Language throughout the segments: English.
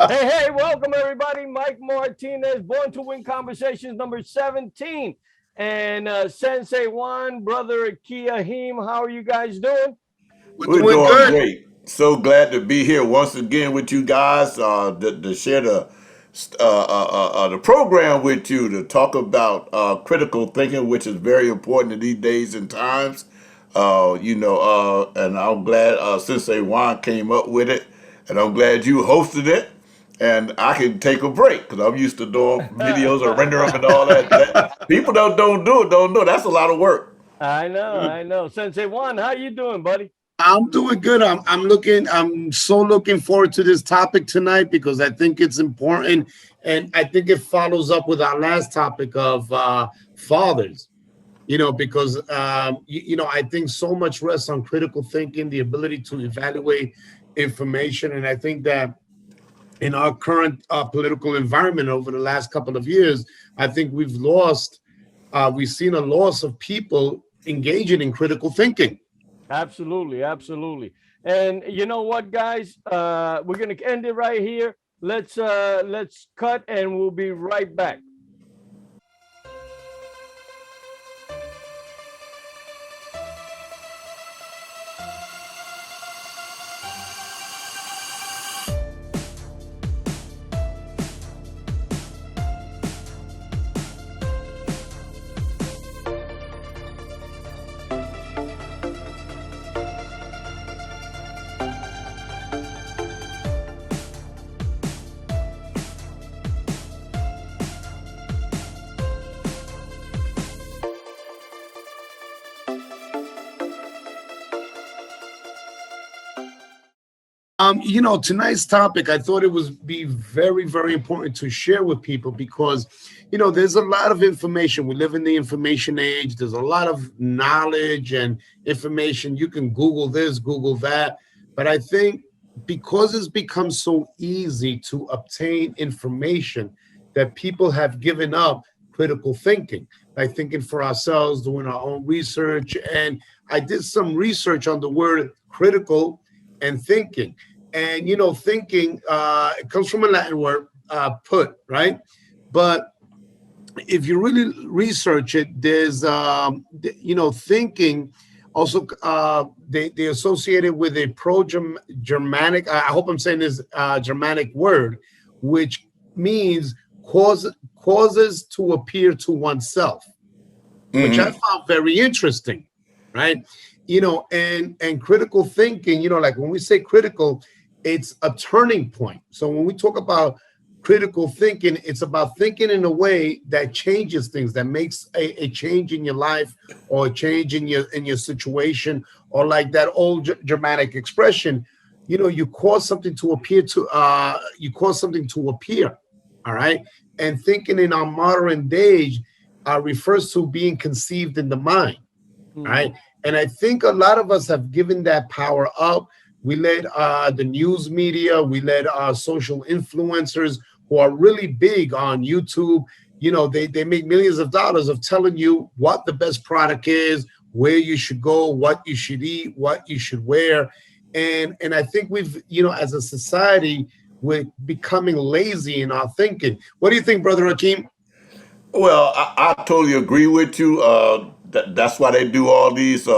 Hey, welcome everybody. Mike Martinez, Born to Win Conversations number 17. And Sensei Juan, brother Akey, Ahiem, how are you guys doing? We're We're doing doing good. great. So glad to be here once again with you guys to share the program with you to talk about critical thinking, which is very important in these days and times. And I'm glad Sensei Juan came up with it, and I'm glad you hosted it. And I can take a break because I'm used to doing videos or render them and all that. People don't do it. That's a lot of work. I know. Sensei Juan, how you doing, buddy? I'm doing good. I'm so looking forward to this topic tonight because I think it's important, and I think it follows up with our last topic of fathers. Because I think so much rests on critical thinking, the ability to evaluate information, and I think that in our current political environment over the last couple of years, I think we've seen a loss of people engaging in critical thinking. Absolutely. And you know what, guys? We're gonna end it right here. Let's cut and we'll be right back. Tonight's topic, I thought it was be very, very important to share with people because, there's a lot of information. We live in the information age. There's a lot of knowledge and information. You can Google this, Google that. But I think because it's become so easy to obtain information that people have given up critical thinking, like thinking for ourselves, doing our own research. And I did some research on the word critical and thinking. And thinking it comes from a Latin word, put, right? But if you really research it, there's thinking also they associate it with a pro-Germanic. I hope I'm saying this Germanic word, which means causes to appear to oneself, which I found very interesting, right? And critical thinking, like when we say critical, it's a turning point. So when we talk about critical thinking, it's about thinking in a way that changes things, that makes a change in your life or a change in your situation, or like that old Germanic expression, you cause something to appear all right? And thinking in our modern age refers to being conceived in the mind, right? And I think a lot of us have given that power up. We let the news media, we let social influencers who are really big on YouTube, they make millions of dollars of telling you what the best product is, where you should go, what you should eat, what you should wear. And I think we've, as a society, we're becoming lazy in our thinking. What do you think, Brother Hakeem? Well, I totally agree with you. That's why they do all these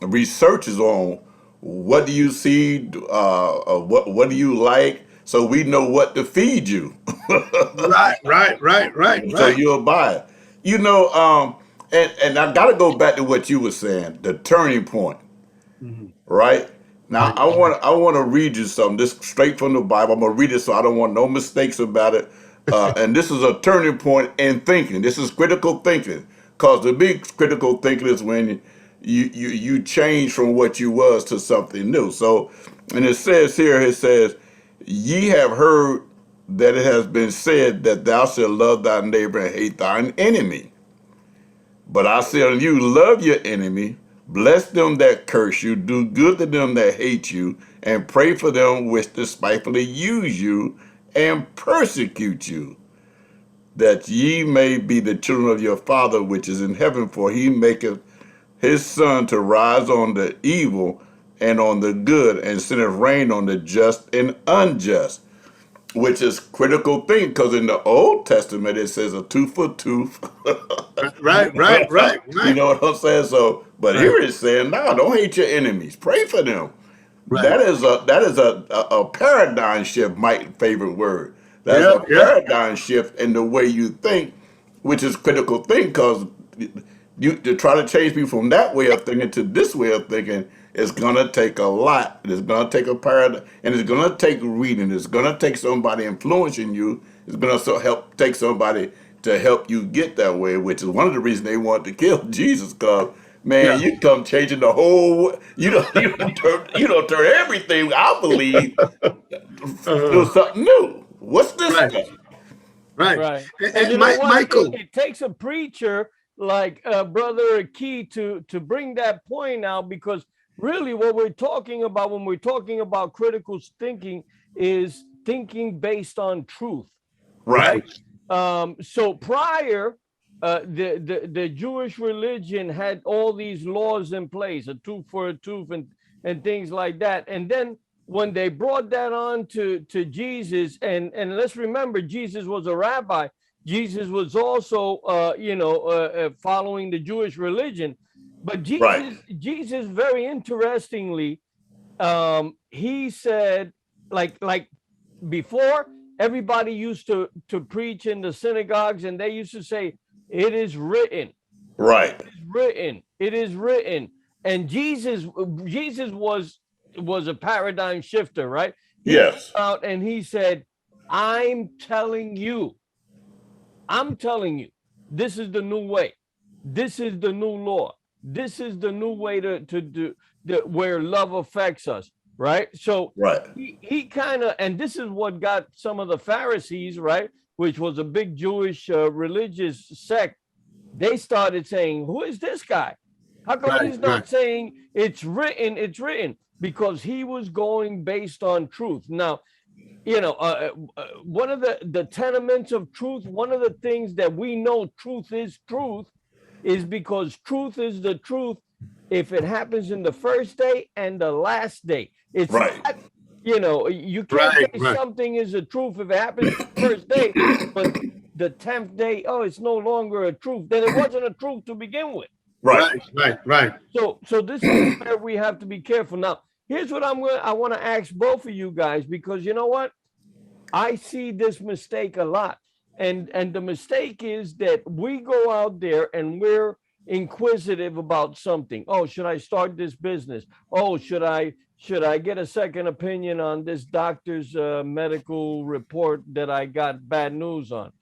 researches on what do you see, what do you like, so we know what to feed you, so Right. you'll buy it. And I got to go back to what you were saying, the turning point, Mhm. right? Now Right. I want to read you something. This straight from the Bible. I'm gonna read it so I don't want no mistakes about it. And this is a turning point in thinking. This is critical thinking, because the big critical thinking is when you change from what you was to something new. So, and it says here, it says, "Ye have heard that it has been said that thou shalt love thy neighbor and hate thine enemy. But I say unto you, love your enemy, bless them that curse you, do good to them that hate you, and pray for them which despitefully use you and persecute you, that ye may be the children of your Father which is in heaven, for he maketh his sun to rise on the evil and on the good, and sendeth rain on the just and unjust, which is critical thing, because in the Old Testament it says a tooth for tooth. Right. You know what I'm saying? So, but Right. here it's saying, no, don't hate your enemies. Pray for them. Right. That is a paradigm shift, my favorite word. That's Yeah. a paradigm shift in the way you think, which is critical thing, because you to try to change people from that way of thinking to this way of thinking is gonna take a lot. It's gonna take a paradigm, and it's gonna take reading. It's gonna take somebody influencing you. It's gonna help take somebody to help you get that way, which is one of the reasons they wanted to kill Jesus. Cause man, Yeah. you come changing the whole. You don't turn everything. I believe to something new. What's this Right. stuff? Right. Right. And you know Mike, what? Michael. It takes a preacher like Brother Akey to bring that point out, because really what we're talking about when we're talking about critical thinking is thinking based on truth, Right. right? So prior, the Jewish religion had all these laws in place, a tooth for a tooth and things like that. And then when they brought that on to Jesus, and let's remember, Jesus was a rabbi. Jesus was also, following the Jewish religion. But Right. Jesus, very interestingly, he said, like before, everybody used to preach in the synagogues, and they used to say, "It is written, Right. written, it is written." And Jesus was a paradigm shifter, right? He came Yes. out and he said, I'm telling you, this is the new way. This is the new law. This is the new way to do where love affects us, right? So Right. he kind of, and this is what got some of the Pharisees, right, which was a big Jewish religious sect. They started saying, who is this guy? How come he's not saying it's written? It's written, because he was going based on truth. Now, one of the tenements of truth, one of the things that we know truth is because truth is the truth if it happens in the first day and the last day. It's Right. not, you can't say something is a truth if it happens the first day, but the 10th day, oh, it's no longer a truth. Then it wasn't a truth to begin with. Right. Right. So this is where we have to be careful. Now, here's what I want to ask both of you guys, because you know what? I see this mistake a lot. And the mistake is that we go out there and we're inquisitive about something. Oh, should I start this business? Oh, should I get a second opinion on this doctor's medical report that I got bad news on?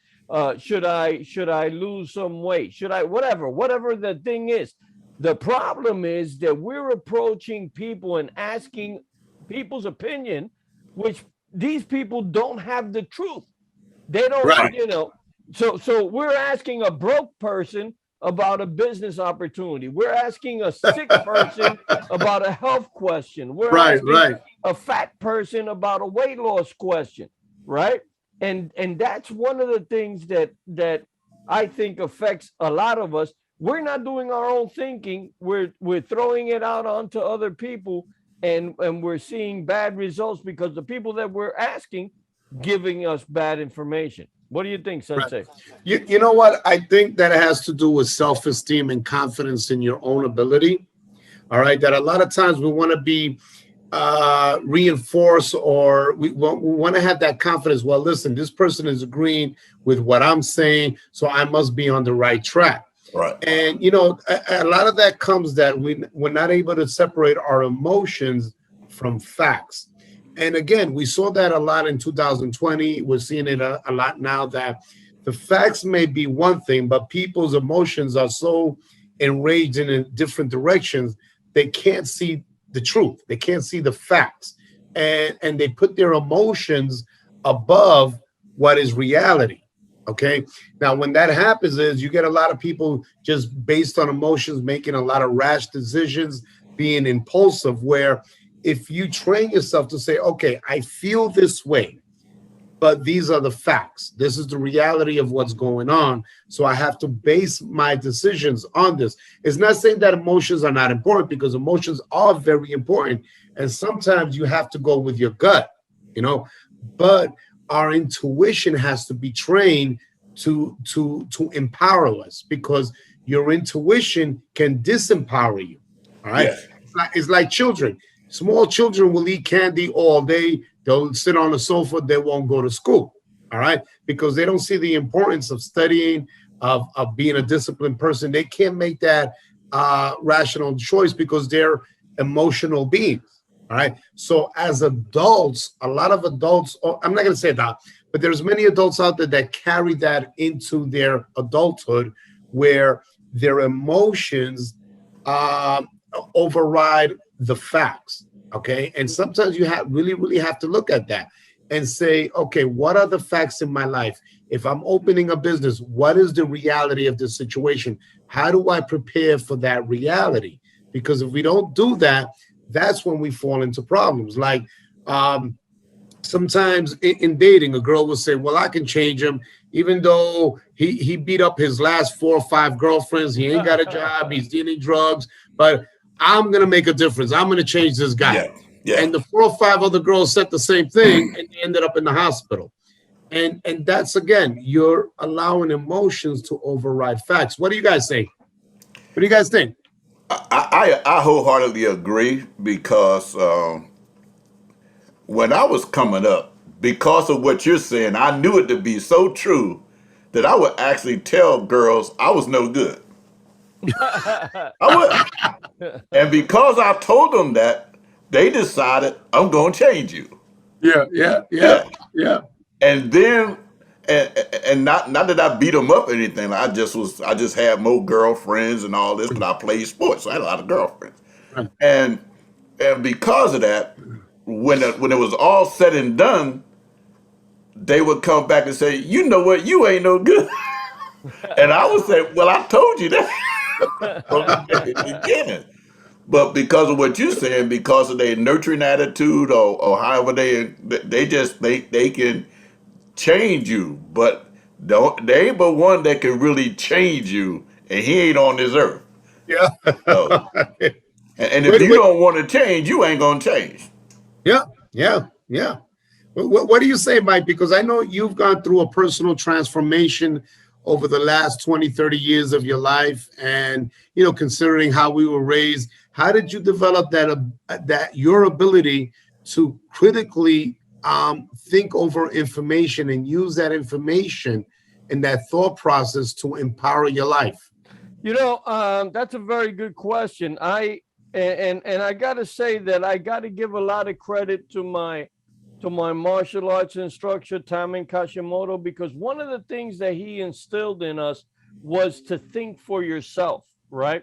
Should I lose some weight? Should I whatever the thing is? The problem is that we're approaching people and asking people's opinion, which these people don't have the truth. They don't, so we're asking a broke person about a business opportunity. We're asking a sick person about a health question. We're asking a fat person about a weight loss question, right? And that's one of the things that I think affects a lot of us. We're not doing our own thinking. We're throwing it out onto other people, and we're seeing bad results because the people that we're asking giving us bad information. What do you think, Sensei? You know what? I think that has to do with self-esteem and confidence in your own ability. All right. That a lot of times we want to be reinforced, or we want to have that confidence. Well, listen, this person is agreeing with what I'm saying, so I must be on the right track. Right. And, a lot of that comes that we're not able to separate our emotions from facts. And again, we saw that a lot in 2020. We're seeing it a lot now, that the facts may be one thing, but people's emotions are so enraged in different directions, they can't see the truth. They can't see the facts. And they put their emotions above what is reality. Okay. Now, when that happens is you get a lot of people just based on emotions, making a lot of rash decisions, being impulsive, where if you train yourself to say, okay, I feel this way, but these are the facts. This is the reality of what's going on. So I have to base my decisions on this. It's not saying that emotions are not important, because emotions are very important. And sometimes you have to go with your gut, but our intuition has to be trained to empower us, because your intuition can disempower you. All right. Yes. It's like children. Small children will eat candy all day. They'll sit on the sofa. They won't go to school. All right. Because they don't see the importance of studying, of being a disciplined person. They can't make that rational choice because they're emotional beings. All right. So as adults, a lot of adults, I'm not going to say that, but there's many adults out there that carry that into their adulthood, where their emotions override the facts. Okay. And sometimes you really have to look at that and say, okay, what are the facts in my life? If I'm opening a business, what is the reality of the situation? How do I prepare for that reality? Because if we don't do that, that's when we fall into problems. Like sometimes in dating, a girl will say, well, I can change him, even though he beat up his last 4 or 5 girlfriends. He ain't got a job. He's dealing drugs, but I'm going to make a difference. I'm going to change this guy. Yeah. Yeah. And the 4 or 5 other girls said the same thing, and they ended up in the hospital. And that's, again, you're allowing emotions to override facts. What do you guys say? What do you guys think? I wholeheartedly agree, because when I was coming up, because of what you're saying, I knew it to be so true that I would actually tell girls I was no good. I would. And because I told them that, they decided I'm going to change you. Yeah. And then, and not that I beat them up or anything. I just had more girlfriends and all this, because I played sports. So I had a lot of girlfriends. And because of that, when it was all said and done, they would come back and say, you know what, you ain't no good. And I would say, well, I told you that from the beginning. But because of what you're saying, because of their nurturing attitude, or however they can change you, but they ain't but one that can really change you, and he ain't on this earth. Yeah. So, and if you don't want to change, you ain't gonna change. Yeah. What do you say, Mike? Because I know you've gone through a personal transformation over the last 20, 30 years of your life. And, considering how we were raised, how did you develop that your ability to critically think over information and use that information and that thought process to empower your life? That's a very good question. I got to say that I got to give a lot of credit to my martial arts instructor, Tamen Kashimoto, because one of the things that he instilled in us was to think for yourself, right?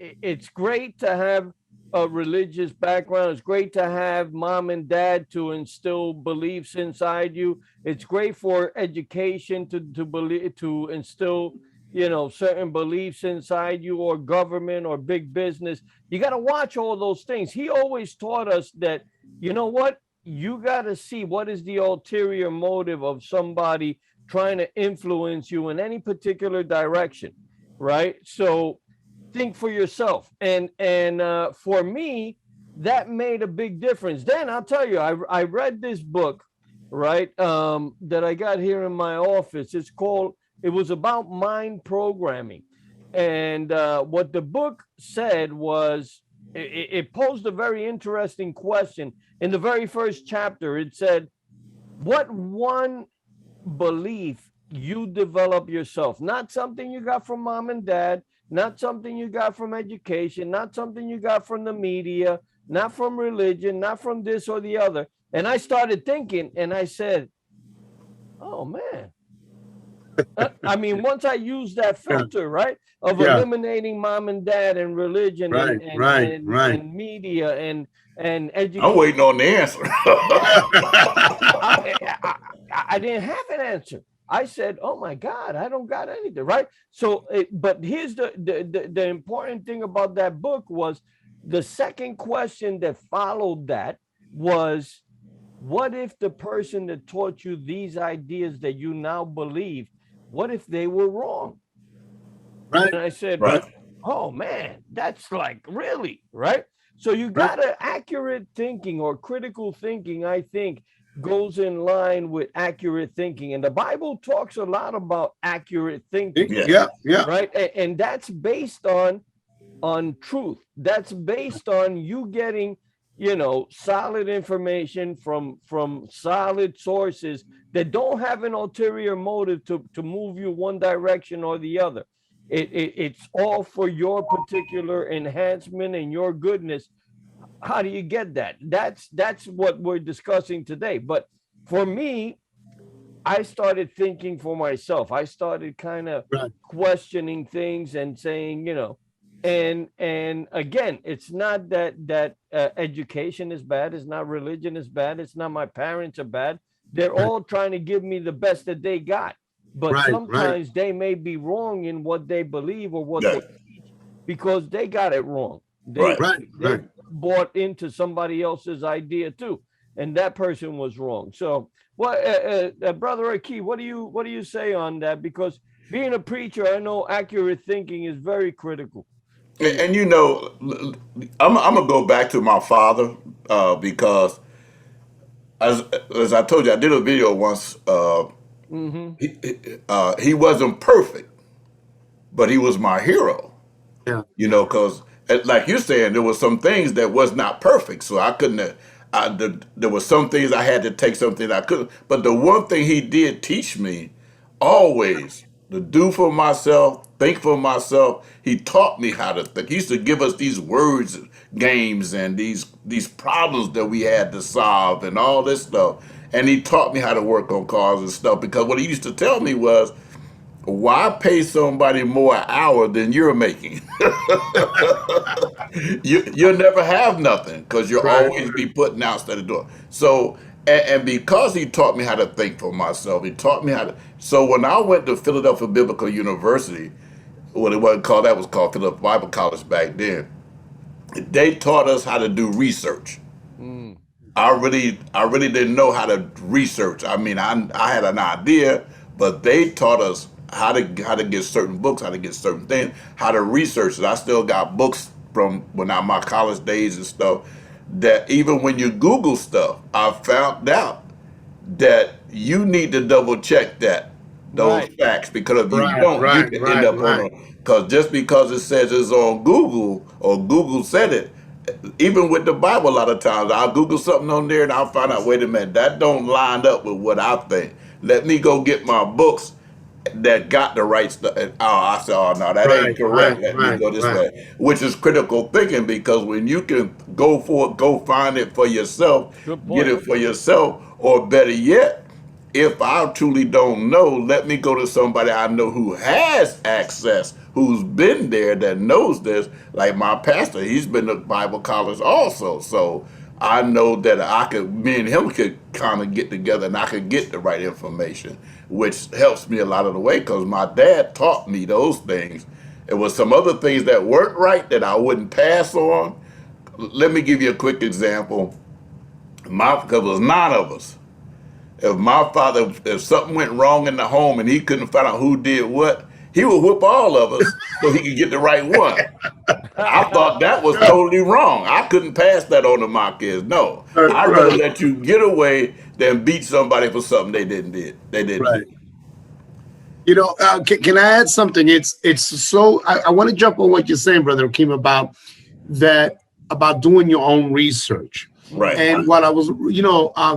It's great to have a religious background. It's great to have mom and dad to instill beliefs inside you. It's great for education to instill, certain beliefs inside you, or government or big business. You got to watch all those things. He always taught us that, you know what? You got to see what is the ulterior motive of somebody trying to influence you in any particular direction, right? So think for yourself. And for me, that made a big difference. Then I'll tell you, I read this book, right, that I got here in my office. It was about mind programming. And what the book said was, it posed a very interesting question. In the very first chapter, it said, what one belief you develop yourself, not something you got from mom and dad, not something you got from education, not something you got from the media, not from religion, not from this or the other. And I started thinking, and I said, oh man, I mean, once I used that filter, right, of eliminating mom and dad and religion and media and education. I'm waiting on the answer. I didn't have an answer. I said, oh my God, I don't got anything, right? So, but here's the important thing about that book was the second question that followed that was, what if the person that taught you these ideas that you now believe, what if they were wrong? Right. And I said, Right. oh man, that's like really, right? So you Right. got accurate thinking or critical thinking, I think, goes in line with accurate thinking. And the Bible talks a lot about accurate thinking, Yeah. Yeah. Yeah. right? And that's based on truth. That's based on you getting, solid information from solid sources that don't have an ulterior motive to move you one direction or the other. It's all for your particular enhancement and your goodness. How do you get that? That's what we're discussing today. But for me, I started thinking for myself. I started kind of Right. questioning things and saying, and again, it's not that education is bad. It's not religion is bad. It's not my parents are bad. They're all trying to give me the best that they got. But Right. Right. sometimes they may be wrong in what they believe or what Yeah. they teach because they got it wrong. They Right. Right. they Right. bought into somebody else's idea too, and that person was wrong. So, what, brother Akey, what do you say on that? Because being a preacher, I know accurate thinking is very critical. And I'm gonna go back to my father because as I told you, I did a video once. Mm-hmm. He wasn't perfect, but he was my hero. Yeah. Because like you're saying, there was some things that was not perfect, so I couldn't. There was some things I had to take, something I couldn't. But the one thing he did teach me, always to do for myself, think for myself. He taught me how to think. He used to give us these words games and these problems that we had to solve and all this stuff. And he taught me how to work on cars and stuff because what he used to tell me was, why pay somebody more an hour than you're making? You'll never have nothing because you'll Right. always be putting out instead of doing. So, and because he taught me how to think for myself, he taught me how to. So when I went to Philadelphia Biblical University, what it wasn't called, that was called Philadelphia Bible College back then. They taught us how to do research. Mm. I really didn't know how to research. I mean, I had an idea, but they taught us how to get certain books, how to get certain things, how to research it. I still got books from when I my college days and stuff. That even when you Google stuff, I found out that you need to double check those Right. facts because if you Right. don't, you Right. can end Right. up on Right. a because just because it says it's on Google or Google said it, even with the Bible, a lot of times I'll Google something on there and I'll find out, wait a minute, that don't line up with what I think. Let me go get my books that got the right stuff. Oh, I said, oh no, that ain't Right. correct. Right. Let me Right. go this Right. way, which is critical thinking because when you can go for it, go find it for yourself, Good get point. it for yourself, or better yet, if I truly don't know, let me go to somebody I know who has access, who's been there, that knows this. Like my pastor, he's been to Bible college also. So I know that me and him could kind of get together and I could get the right information, which helps me a lot of the way because my dad taught me those things. It was some other things that weren't right that I wouldn't pass on. Let me give you a quick example. Because it was 9 of us. If something went wrong in the home and he couldn't find out who did what, he would whoop all of us so he could get the right one. I thought that was totally wrong. I couldn't pass that on to my kids. No, Right. I'd rather Right. let you get away than beat somebody for something they didn't did. They didn't Right. do. Can I add something? It's so I want to jump on what you're saying, Brother Akeem, about that, about doing your own research. Right. And while I was,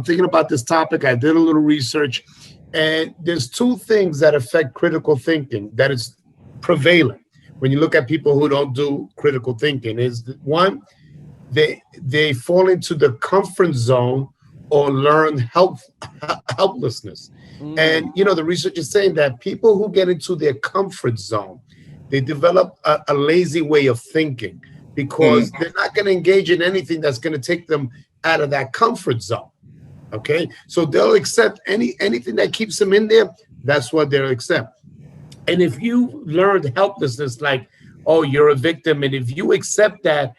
thinking about this topic, I did a little research, and there's two things that affect critical thinking that is prevalent when you look at people who don't do critical thinking. Is one, they fall into the comfort zone or learn helplessness. Mm. And the research is saying that people who get into their comfort zone, they develop a lazy way of thinking because they're not going to engage in anything that's going to take them out of that comfort zone. Okay, so they'll accept anything that keeps them in there. That's what they'll accept. And if you learned helplessness, like, oh, you're a victim, and if you accept that,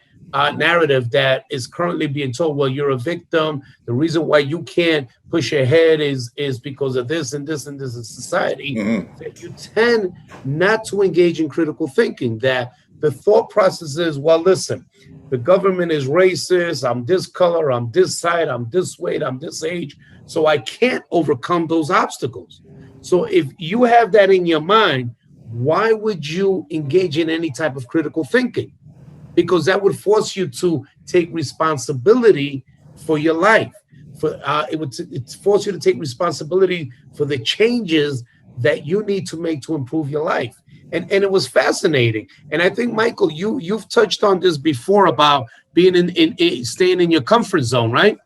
narrative that is currently being told. Well, you're a victim. The reason why you can't push ahead is because of this and this and this in society. That you tend not to engage in critical thinking. That the thought process is, well, listen, the government is racist. I'm this color. I'm this side. I'm this weight. I'm this age. So I can't overcome those obstacles. So if you have that in your mind, why would you engage in any type of critical thinking? Because that would force you to take responsibility for your life. It force you to take responsibility for the changes that you need to make to improve your life. And it was fascinating. And I think, Michael, you've touched on this before about being in staying in your comfort zone, right?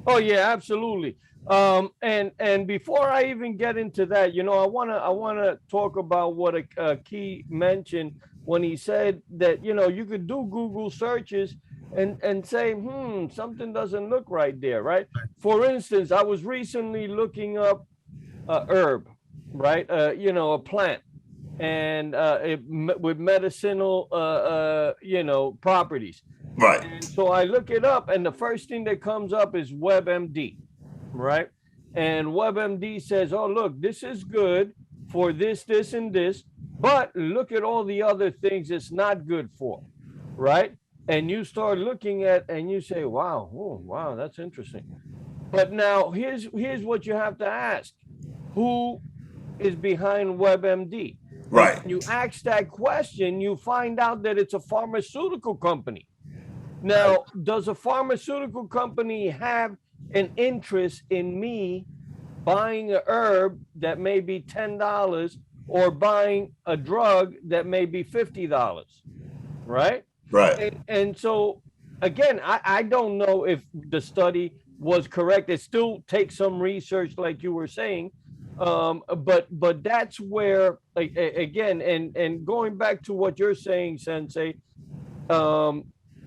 Oh yeah, absolutely. And before I even get into that, I wanna talk about what Akey mentioned when he said that you could do Google searches and say, something doesn't look right there, right? For instance, I was recently looking up a herb, right? A plant, and with medicinal, properties. Right. And so I look it up, and the first thing that comes up is WebMD, right? And WebMD says, oh, look, this is good for this, this, and this, but look at all the other things it's not good for, right? And you start looking at, and you say, wow, oh, wow, that's interesting. But now here's what you have to ask. Who is behind WebMD? Right. When you ask that question, you find out that it's a pharmaceutical company. Now, does a pharmaceutical company have an interest in me buying a herb that may be $10 or buying a drug that may be $50, right? Right. And so, again, I don't know if the study was correct. It still takes some research, like you were saying. But that's where, again, and going back to what you're saying, Sensei,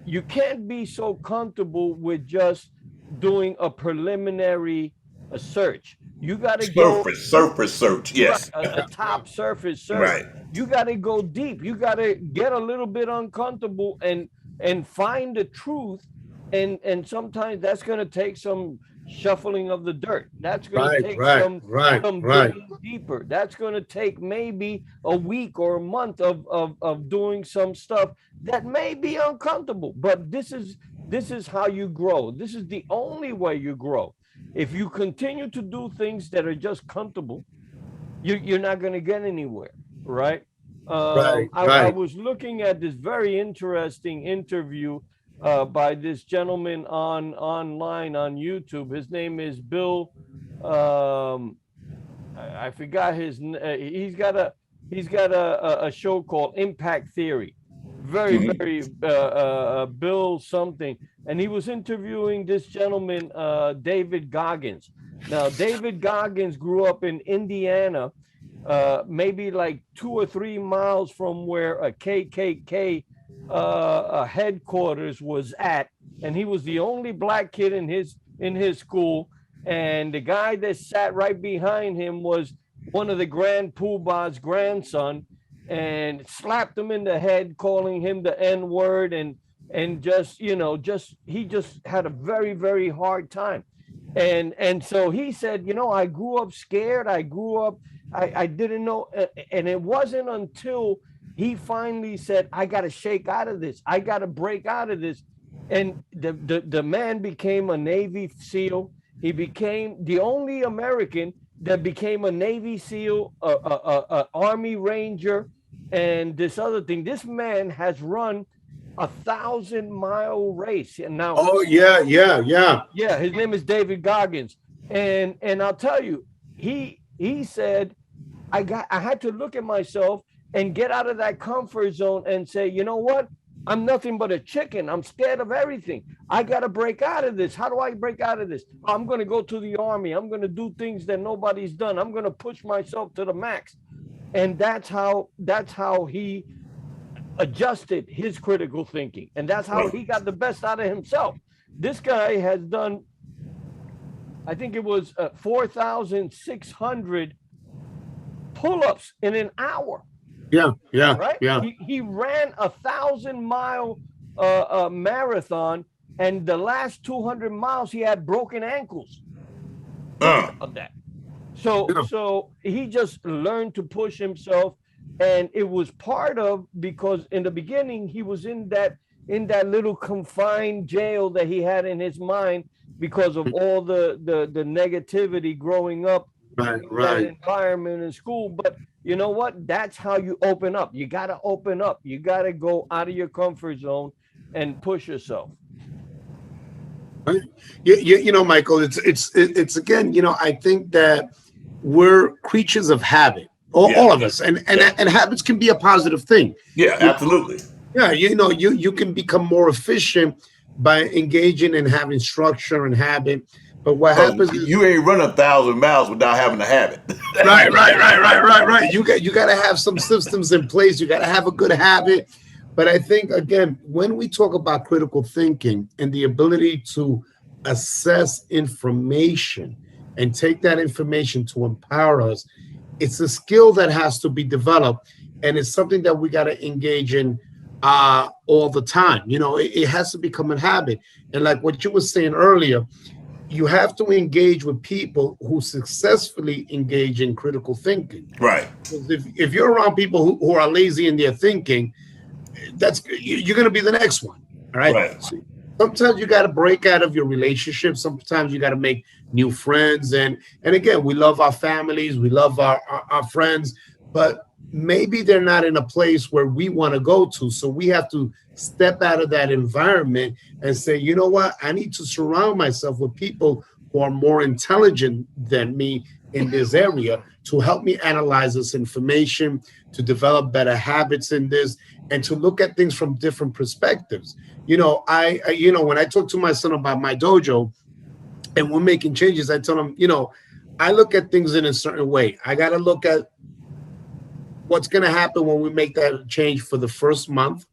you can't be so comfortable with just doing a preliminary search. You got to go surface search. Yes. right, a top surface search. Right. You got to go deep. You got to get a little bit uncomfortable and find the truth. And sometimes that's going to take some shuffling of the dirt. That's going to take some digging deeper. That's going to take maybe a week or a month of doing some stuff that may be uncomfortable. But this is how you grow. This is the only way you grow. If you continue to do things that are just comfortable, you're not going to get anywhere, right? I was looking at this very interesting interview by this gentleman online on YouTube. His name is Bill. I forgot his. He's got a show called Impact Theory. Very Bill something, and he was interviewing this gentleman, David Goggins. Now, David Goggins grew up in Indiana, maybe like 2 or 3 miles from where a KKK headquarters was at, and he was the only black kid in his school. And the guy that sat right behind him was one of the Grand Poobah's grandson, and slapped him in the head, calling him the N-word, and he just had a very, very hard time. And so he said, I grew up scared. I didn't know. And it wasn't until he finally said, I got to shake out of this. I got to break out of this. And the man became a Navy SEAL. He became the only American that became a Navy SEAL, a Army Ranger, and this other thing. This man has run 1,000-mile race. And now, yeah, his name is David Goggins. And I'll tell you, he said, I had to look at myself and get out of that comfort zone and say, you know what? I'm nothing but a chicken. I'm scared of everything. I got to break out of this. How do I break out of this? I'm going to go to the Army. I'm going to do things that nobody's done. I'm going to push myself to the max. And that's how he adjusted his critical thinking. And that's how he got the best out of himself. This guy has done, I think it was 4,600 pull-ups in an hour. Yeah. Right? He ran 1,000-mile a marathon, and the last 200 miles he had broken ankles. Think about that. So he just learned to push himself, and it was part of, because in the beginning he was in that little confined jail that he had in his mind because of all the negativity growing up in that environment in school. But you know what? That's how you open up. You got to open up. You got to go out of your comfort zone and push yourself. Right. You know, Michael, it's again, you know, I think that we're creatures of habit, all of us, and habits can be a positive thing. Yeah, absolutely. Yeah, you know, you can become more efficient by engaging and having structure and habit. But what happens is you ain't run 1,000 miles without having a habit. right. You got to have some systems in place. You got to have a good habit. But I think, again, when we talk about critical thinking and the ability to assess information and take that information to empower us, it's a skill that has to be developed, and it's something that we got to engage in all the time. You know, it has to become a habit. And like what you were saying earlier, you have to engage with people who successfully engage in critical thinking. Right. If you're around people who are lazy in their thinking, you're going to be the next one. All right. So sometimes you got to break out of your relationship. Sometimes you got to make new friends. And again, we love our families. We love our friends, but maybe they're not in a place where we want to go to. So we have to step out of that environment and say, you know what? I need to surround myself with people who are more intelligent than me in this area to help me analyze this information, to develop better habits in this, and to look at things from different perspectives. You know, I when I talk to my son about my dojo and we're making changes, I tell him, you know, I look at things in a certain way. I got to look at what's going to happen when we make that change for the first month,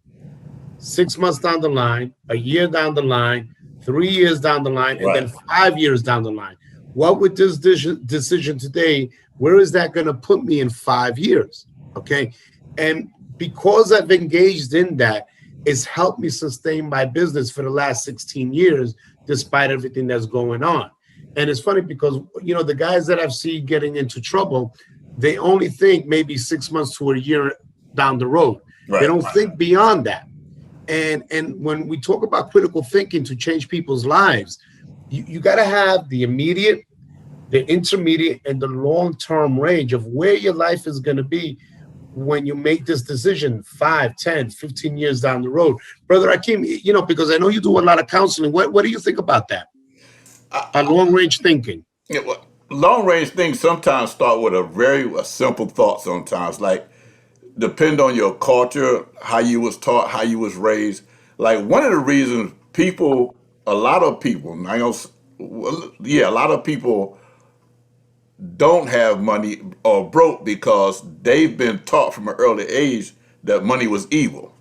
6 months down the line, a year down the line, 3 years down the line, and then 5 years down the line. What with this decision today, where is that going to put me in 5 years? Okay. And because I've engaged in that, it's helped me sustain my business for the last 16 years, despite everything that's going on. And it's funny because, you know, the guys that I've seen getting into trouble, they only think maybe 6 months to a year down the road. They don't think beyond that. And when we talk about critical thinking to change people's lives, you got to have the immediate, the intermediate, and the long-term range of where your life is going to be when you make this decision 5, 10, 15 years down the road. Brother Ahiem, you know, because I know you do a lot of counseling. What do you think about that? Long-range thinking. Yeah, well, long-range things sometimes start with a simple thought sometimes, like depend on your culture, how you was taught, how you was raised. Like one of the reasons a lot of people don't have money or broke because they've been taught from an early age that money was evil.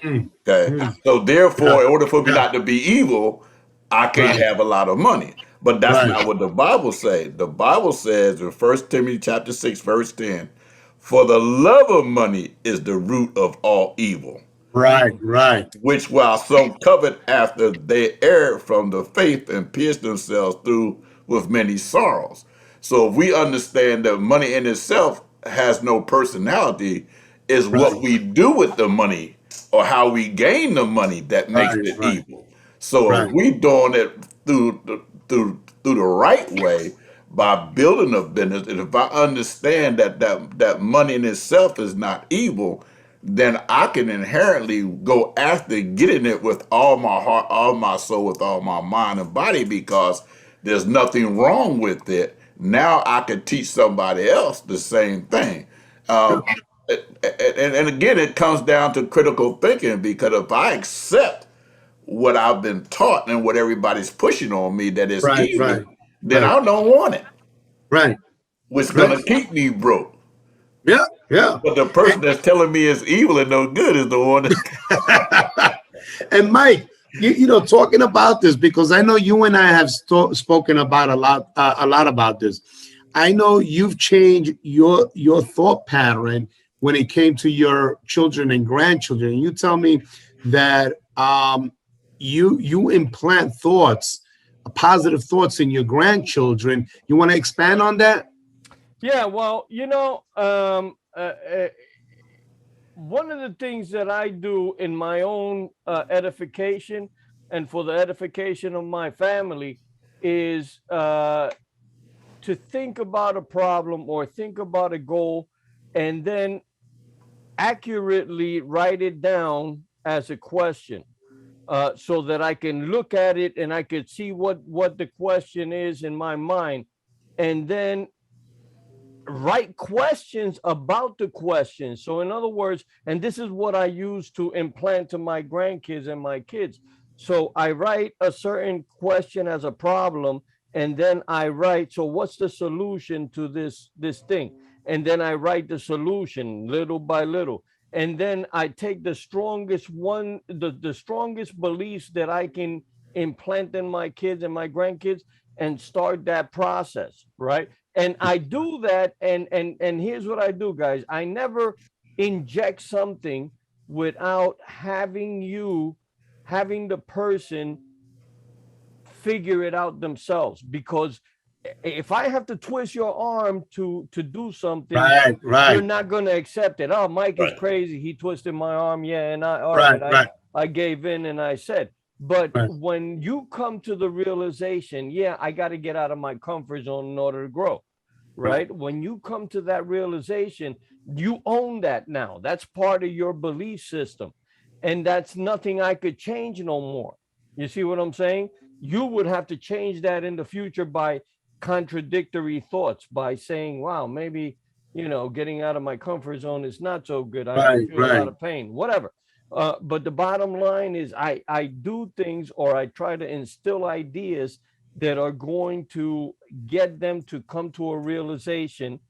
Okay. So therefore, in order for me not to be evil, I can't have a lot of money. But that's not what the Bible says. The Bible says in 1 Timothy chapter 6, verse 10, for the love of money is the root of all evil. Right. Which while some covet after, they erred from the faith and pierced themselves through with many sorrows. So if we understand that money in itself has no personality, is what we do with the money or how we gain the money that makes it evil. So if we doing it through the right way by building a business, and if I understand that money in itself is not evil, then I can inherently go after getting it with all my heart, all my soul, with all my mind and body, because there's nothing wrong with it. Now I can teach somebody else the same thing. And again, it comes down to critical thinking, because if I accept what I've been taught and what everybody's pushing on me that is evil, then I don't want it. Which is going to keep me broke. Yeah. But the person that's telling me it's evil and no good is the one And Mike, you know, talking about this, because I know you and I have spoken about a lot about this. I know you've changed your thought pattern when it came to your children and grandchildren. And you tell me that you implant thoughts, positive thoughts in your grandchildren. You want to expand on that? Yeah, well, one of the things that I do in my own edification and for the edification of my family is to think about a problem or think about a goal and then accurately write it down as a question, so that I can look at it and I could see what the question is in my mind, and then write questions about the question. So in other words, and this is what I use to implant to my grandkids and my kids. So I write a certain question as a problem, and then I write, so what's the solution to this thing? And then I write the solution little by little. And then I take the strongest one, the strongest beliefs that I can implant in my kids and my grandkids and start that process, right? And I do that, and here's what I do, guys. I never inject something without having the person figure it out themselves, because if I have to twist your arm to do something, you're not going to accept it. Oh, Mike is crazy, he twisted my arm. Yeah, and I gave in and I said. But when you come to the realization, yeah, I got to get out of my comfort zone in order to grow, right? When you come to that realization, you own that now. That's part of your belief system. And that's nothing I could change no more. You see what I'm saying? You would have to change that in the future by contradictory thoughts, by saying, wow, maybe, getting out of my comfort zone is not so good. I feel a lot of pain, whatever. But the bottom line is I do things, or I try to instill ideas that are going to get them to come to a realization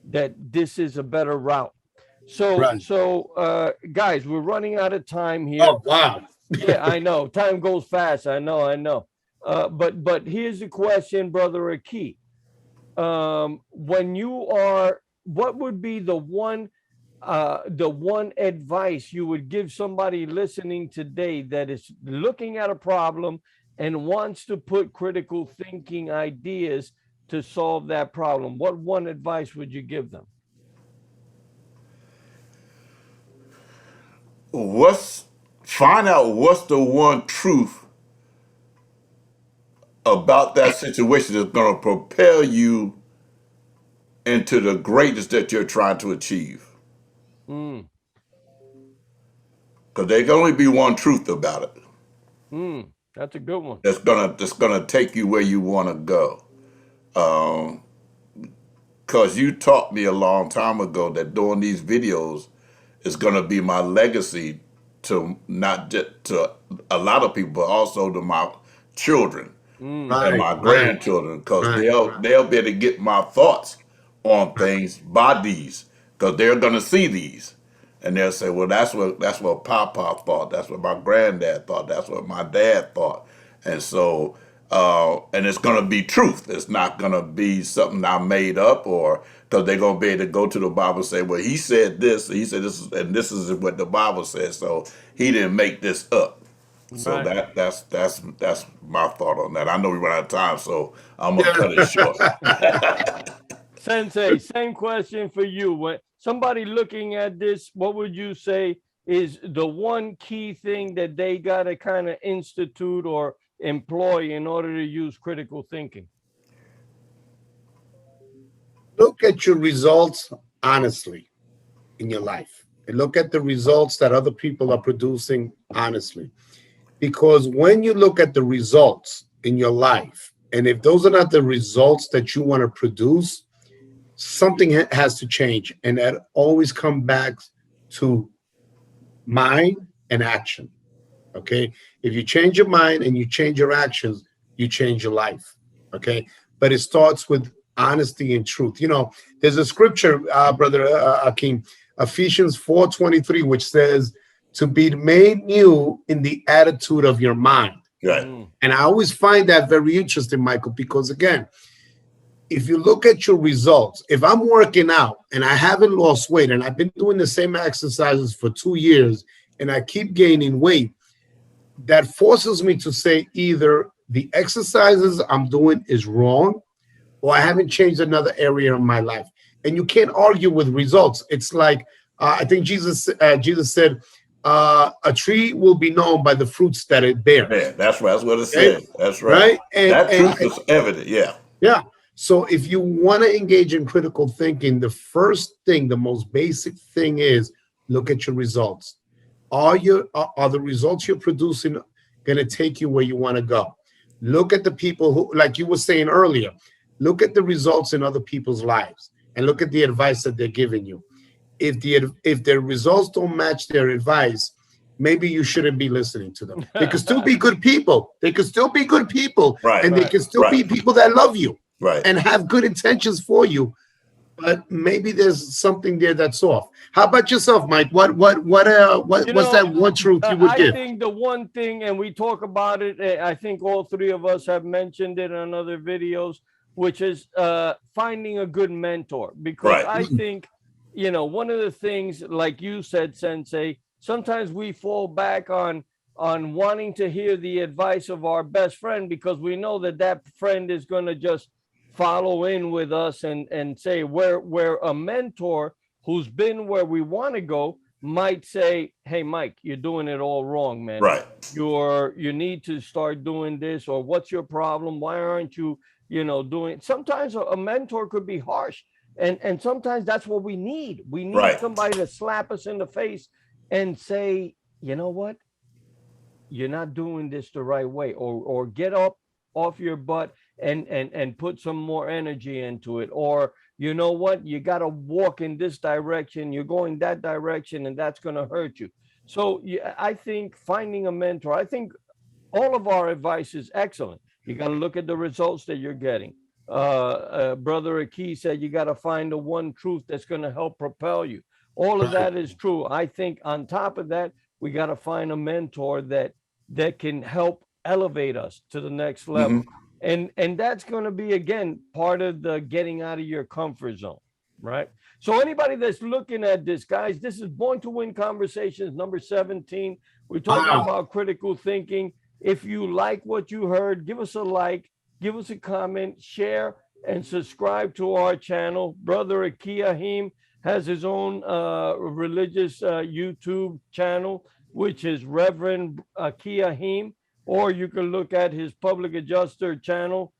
that this is a better route. So guys, we're running out of time here. Oh, wow. Yeah, I know. Time goes fast. I know. But here's the question, Brother Akey. What would be the one advice you would give somebody listening today that is looking at a problem and wants to put critical thinking ideas to solve that problem? What one advice would you give them? Find out what's the one truth about that situation that's going to propel you into the greatness that you're trying to achieve. Because there can only be one truth about it. That's a good one. That's gonna take you where you want to go. Because you taught me a long time ago that doing these videos is gonna be my legacy to not just to a lot of people, but also to my children and my grandchildren, because they'll be able to get my thoughts on things by these, because they're gonna see these. And they'll say, well, that's what Papa thought. That's what my granddad thought. That's what my dad thought. And so, and it's going to be truth. It's not going to be something I made up, or because they're going to be able to go to the Bible and say, well, he said this. He said this, and this is what the Bible says. So he didn't make this up. So that's my thought on that. I know we run out of time, so I'm going to cut it short. Sensei, same question for you. When somebody looking at this, what would you say is the one key thing that they got to kind of institute or employ in order to use critical thinking? Look at your results honestly in your life, and look at the results that other people are producing honestly. Because when you look at the results in your life, and if those are not the results that you want to produce, something has to change. And that always comes back to mind and action. Okay. If you change your mind and you change your actions, you change your life. Okay. But it starts with honesty and truth. There's a scripture, Brother Ahiem, Ephesians 4:23, which says to be made new in the attitude of your mind. Right. And I always find that very interesting, Michael, because again, if you look at your results, if I'm working out and I haven't lost weight and I've been doing the same exercises for 2 years and I keep gaining weight, that forces me to say either the exercises I'm doing is wrong, or I haven't changed another area in my life. And you can't argue with results. It's like I think Jesus said, "A tree will be known by the fruits that it Yeah, bears." that's right. That's what it Okay, says. That's right. right? And That truth is evident. Yeah. yeah. So if you want to engage in critical thinking, the first thing, the most basic thing is look at your results. Are the results you're producing going to take you where you want to go? Look at the people who, like you were saying earlier, look at the results in other people's lives and look at the advice that they're giving you. If their results don't match their advice, maybe you shouldn't be listening to them. They could still be good people. They could still be good people, Right. and they Right. can still be Right. people that love you Right. and have good intentions for you. But maybe there's something there that's off. How about yourself, Mike? You What's know, that one truth you would I give? think the one thing, and we talk about it, I think all three of us have mentioned it on other videos, which is finding a good mentor. Because Right. I think, one of the things, like you said, Sensei, sometimes we fall back on wanting to hear the advice of our best friend because we know that that friend is going to just follow in with us and say we're a mentor who's been where we want to go might say, "Hey, Mike, you're doing it all wrong, man. Right. You need to start doing this, or what's your problem? Why aren't you, doing?" Sometimes a mentor could be harsh, and sometimes that's what we need. We need Right. somebody to slap us in the face and say, "You know what? You're not doing this the right way," or get up off your butt and put some more energy into it, or you know what, you got to walk in this direction, you're going that direction, and that's going to hurt you. So yeah, I think finding a mentor, I think all of our advice is excellent. You got to look at the results that you're getting. Brother Akey said you got to find the one truth that's going to help propel you. All of Right. that is true. I think on top of that, we got to find a mentor that can help elevate us to the next Hmm. level. And that's going to be, again, part of the getting out of your comfort zone, right? So anybody that's looking at this, guys, this is Born to Win Conversations number 17. We're talking Wow. about critical thinking. If you like what you heard, give us a like, give us a comment, share, and subscribe to our channel. Brother Ahiem has his own religious YouTube channel, which is Reverend Ahiem, or you can look at his public adjuster channel,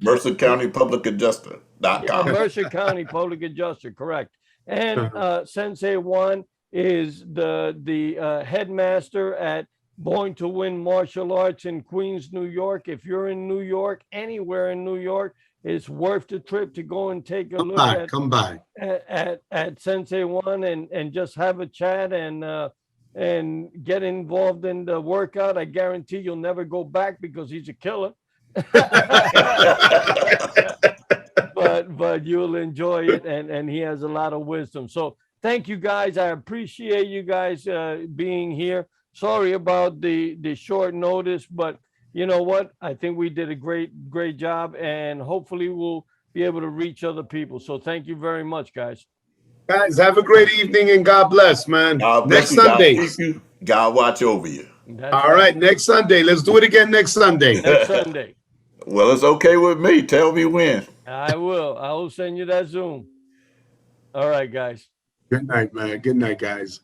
Mercer County Public yeah, Adjuster.com. Mercer County Public Adjuster, correct. And Sensei Juan is the headmaster at Born to Win Martial Arts in Queens, New York. If you're in New York, anywhere in New York, it's worth the trip to go and take a Come look by, come by. at Sensei Juan and just have a chat and get involved in the workout. I guarantee you'll never go back because he's a killer. But you'll enjoy it, and he has a lot of wisdom. So thank you guys. I appreciate you guys being here. Sorry about the short notice, but you know what? I think we did a great job, and hopefully we'll be able to reach other people. So thank you very much, guys. Guys, have a great evening and God bless, man. God bless Next you. God Sunday. keep you. God watch over you. That's All right. right, next Sunday. Let's do it again next Sunday. Next Sunday. Well, it's okay with me. Tell me when. I will send you that Zoom. All right, guys. Good night, man. Good night, guys.